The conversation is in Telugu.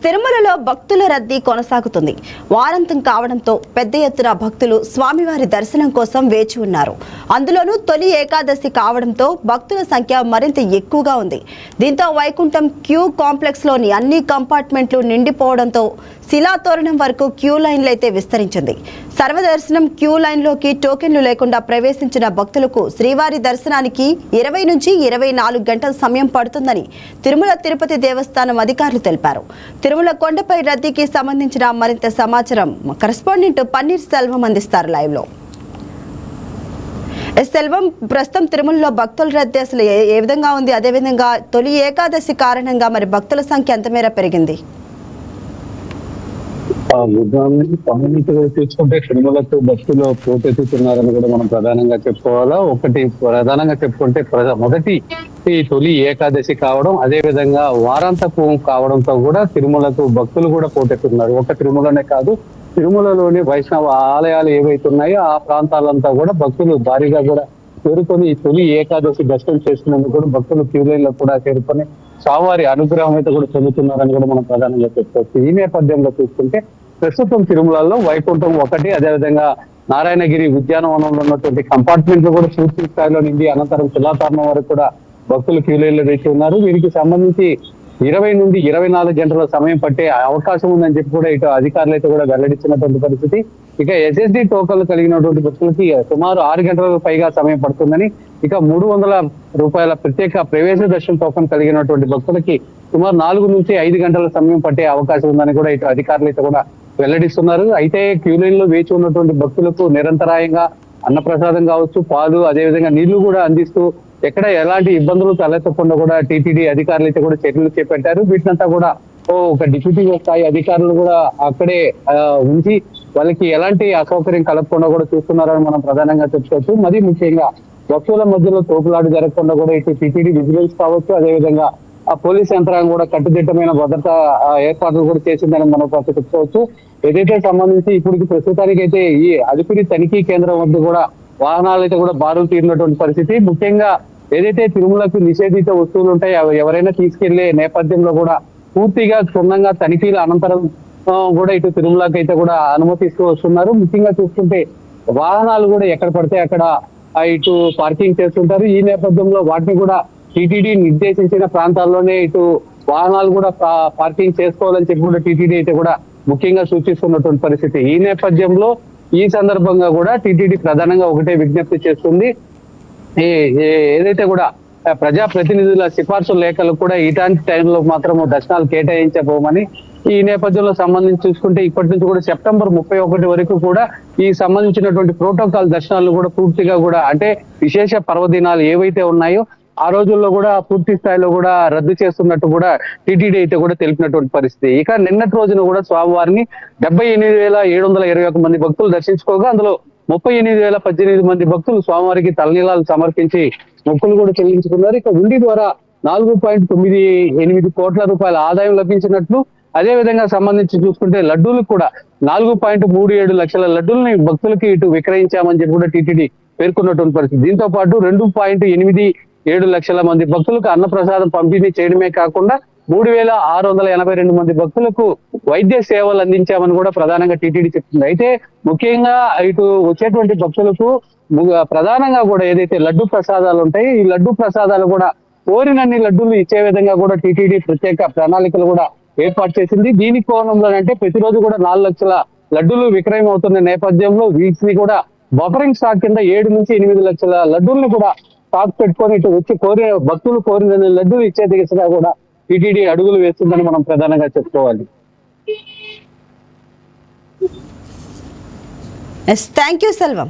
తిరుమలలో భక్తుల రద్దీ కొనసాగుతుంది. వారాంతం కావడంతో పెద్ద ఎత్తున భక్తులు స్వామివారి దర్శనం కోసం వేచి ఉన్నారు. అందులోనూ తొలి ఏకాదశి కావడంతో భక్తుల సంఖ్య మరింత ఎక్కువగా ఉంది. దీంతో వైకుంఠం క్యూ కాంప్లెక్స్ లోని అన్ని కంపార్ట్మెంట్లు నిండిపోవడంతో శిలాతోరణం వరకు క్యూ లైన్లు అయితే విస్తరించింది. సర్వదర్శనం క్యూ లైన్లోకి టోకెన్లు లేకుండా ప్రవేశించిన భక్తులకు శ్రీవారి దర్శనానికి 20 నుంచి 24 గంటల సమయం పడుతుందని తిరుమల తిరుపతి దేవస్థానం అధికారులు తెలిపారు. తిరుమల కొండపై రద్దీకి సంబంధించిన మరింత సమాచారం కరెస్పాండెంట్ పన్నీర్ సెల్వం అందిస్తారు లైవ్ లో. సెల్వం, ప్రస్తుతం తిరుమలలో భక్తుల రద్దీ అసలు ఏ విధంగా ఉంది? అదేవిధంగా తొలి ఏకాదశి కారణంగా మరి భక్తుల సంఖ్య ఎంత మేర పెరిగింది? తీసుకుంటే తిరుమలకు భక్తులు పోటెత్తుతున్నారని కూడా మనం ప్రధానంగా చెప్పుకోవాలా. ఒకటి ప్రధానంగా చెప్పుకుంటే మొదటి ఈ తొలి ఏకాదశి కావడం, అదే విధంగా వారాంతపు కావడంతో కూడా తిరుమలకు భక్తులు కూడా పోటెత్తున్నారు. ఒక తిరుమలనే కాదు, తిరుమలలోని వైష్ణవ ఆలయాలు ఏవైతే ఉన్నాయో ఆ ప్రాంతాలంతా కూడా భక్తులు భారీగా కూడా చేరుకొని ఈ తొలి ఏకాదశి దర్శనం చేసుకునేందుకు కూడా భక్తులు క్యూ లైన్లో కూడా చేరుకొని స్వామివారి అనుగ్రహం అయితే కూడా పొందుతున్నారని కూడా మనం ప్రధానంగా చెప్పుకోవచ్చు. ఈ నేపథ్యంలో చూసుకుంటే ప్రస్తుతం తిరుమలలో వైకుంఠం 1, అదేవిధంగా నారాయణగిరి ఉద్యానవనంలో ఉన్నటువంటి కంపార్ట్మెంట్లు కూడా పూర్తి స్థాయిలో నిండి అనంతరం శిలాతోరణం వరకు కూడా భక్తులు క్యూ లైన్లో వేచి ఉన్నారు. వీరికి సంబంధించి 20 నుండి 24 గంటల సమయం పట్టే అవకాశం ఉందని చెప్పి కూడా ఇటు అధికారులు అయితే కూడా వెల్లడించినటువంటి పరిస్థితి. ఇక ఎస్ఎస్డి టోకన్లు కలిగినటువంటి భక్తులకి సుమారు 6 గంటలకు పైగా సమయం పడుతుందని, ఇక 300 రూపాయల ప్రత్యేక ప్రవేశ దర్శన టోకన్ కలిగినటువంటి భక్తులకి సుమారు 4 నుంచి 5 గంటల సమయం పట్టే అవకాశం ఉందని కూడా ఇటు అధికారులు అయితే కూడా వెల్లడిస్తున్నారు. అయితే క్యూ లైన్ లో వేచి ఉన్నటువంటి భక్తులకు నిరంతరాయంగా అన్నప్రసాదం కావచ్చు, పాలు, అదేవిధంగా నీళ్లు కూడా అందిస్తూ ఎక్కడ ఎలాంటి ఇబ్బందులు తలెత్తకుండా కూడా టీటీడీ అధికారులు అయితే కూడా చర్యలు చేపట్టారు. వీటినంతా కూడా ఒక డిప్యూటీ స్థాయి అధికారులు కూడా అక్కడే ఉంచి వాళ్ళకి ఎలాంటి అసౌకర్యం కలగకుండా కూడా చూస్తున్నారని మనం ప్రధానంగా చెప్పుకోవచ్చు. మరి ముఖ్యంగా భక్తుల మధ్యలో తోపులాట జరగకుండా కూడా ఇటు టీటీడీ విజిలెన్స్ కావచ్చు, అదేవిధంగా ఆ పోలీస్ యంత్రాంగం కూడా కట్టుదిట్టమైన భద్రతా ఏర్పాట్లు కూడా చేసిందని మనం చెప్పుకోవచ్చు. ఏదైతే సంబంధించి ఇప్పటికి ప్రస్తుతానికి అయితే ఈ అలిపిరి తనిఖీ కేంద్రం వద్ద కూడా వాహనాలు అయితే కూడా బారులు తీరినటువంటి పరిస్థితి. ముఖ్యంగా ఏదైతే తిరుమలకు నిషేధిత వస్తువులు ఉంటాయి అవి ఎవరైనా తీసుకెళ్లే నేపథ్యంలో కూడా పూర్తిగా క్షుణ్ణంగా తనిఖీల అనంతరం కూడా ఇటు తిరుమలకి అయితే కూడా అనుమతిస్తూ వస్తున్నారు. ముఖ్యంగా చూసుకుంటే వాహనాలు కూడా ఎక్కడ పడితే అక్కడ ఇటు పార్కింగ్ చేస్తుంటారు. ఈ నేపథ్యంలో వాటిని కూడా టీటీడీ నిర్దేశించిన ప్రాంతాల్లోనే ఇటు వాహనాలు కూడా పార్కింగ్ చేసుకోవాలని చెప్పి కూడా టీటీడీ అయితే కూడా ముఖ్యంగా సూచిస్తున్నటువంటి పరిస్థితి. ఈ నేపథ్యంలో ఈ సందర్భంగా కూడా టీటీడీ ప్రధానంగా ఒకటే విజ్ఞప్తి చేస్తుంది, ఏదైతే కూడా ప్రజా ప్రతినిధుల సిఫార్సు లేఖలు కూడా ఇలాంటి టైంలో మాత్రం దర్శనాలు కేటాయించబోమని, ఈ నేపథ్యంలో సంబంధించి చూసుకుంటే ఇప్పటి నుంచి కూడా సెప్టెంబర్ 31 వరకు కూడా ఈ సంబంధించినటువంటి ప్రోటోకాల్ దర్శనాలు కూడా పూర్తిగా కూడా అంటే విశేష పర్వదినాలు ఏవైతే ఉన్నాయో ఆ రోజుల్లో కూడా పూర్తి స్థాయిలో కూడా రద్దు చేస్తున్నట్టు కూడా టీటీడీ అయితే కూడా తెలిపినటువంటి పరిస్థితి. ఇక నిన్నటి రోజున కూడా స్వామివారిని 78,721 మంది భక్తులు దర్శించుకోగా అందులో 38,018 మంది భక్తులు స్వామివారికి తలనీలాలు సమర్పించి మొక్కులు కూడా చెల్లించుకున్నారు. ఇక ఉండి ద్వారా 4.98 కోట్ల రూపాయల ఆదాయం లభించినట్లు, అదే విధంగా సంబంధించి చూసుకుంటే లడ్డూలకు కూడా 4.37 లక్షల లడ్డూల్ని భక్తులకి ఇటు విక్రయించామని చెప్పి కూడా టీటీడీ పేర్కొన్నటువంటి పరిస్థితి. దీంతో పాటు 2.87 లక్షల మంది భక్తులకు అన్నప్రసాదం పంపిణీ చేయడమే కాకుండా 3,682 మంది భక్తులకు వైద్య సేవలు అందించామని కూడా ప్రధానంగా టీటీడీ చెప్తుంది. అయితే ముఖ్యంగా ఇటు వచ్చేటువంటి భక్తులకు ప్రధానంగా కూడా ఏదైతే లడ్డు ప్రసాదాలు ఉంటాయి, ఈ లడ్డు ప్రసాదాలు కూడా కోరినన్ని లడ్డూలు ఇచ్చే విధంగా కూడా టీటీడీ ప్రత్యేక ప్రణాళికలు కూడా ఏర్పాటు చేసింది. దీని కోణంలో అంటే ప్రతిరోజు కూడా 4 లక్షల లడ్డూలు విక్రయం అవుతున్న నేపథ్యంలో వీటిని కూడా బఫరింగ్ స్టాక్ కింద 7 నుంచి 8 లక్షల లడ్డూల్ని కూడా స్టాక్ పెట్టుకొని ఇటు వచ్చి భక్తులు కోరిన లడ్డూలు ఇచ్చే దిశగా కూడా టీటీడీ అడుగులు వేస్తుందని మనం ప్రధానంగా చెప్పుకోవాలి. Thank you Selvam.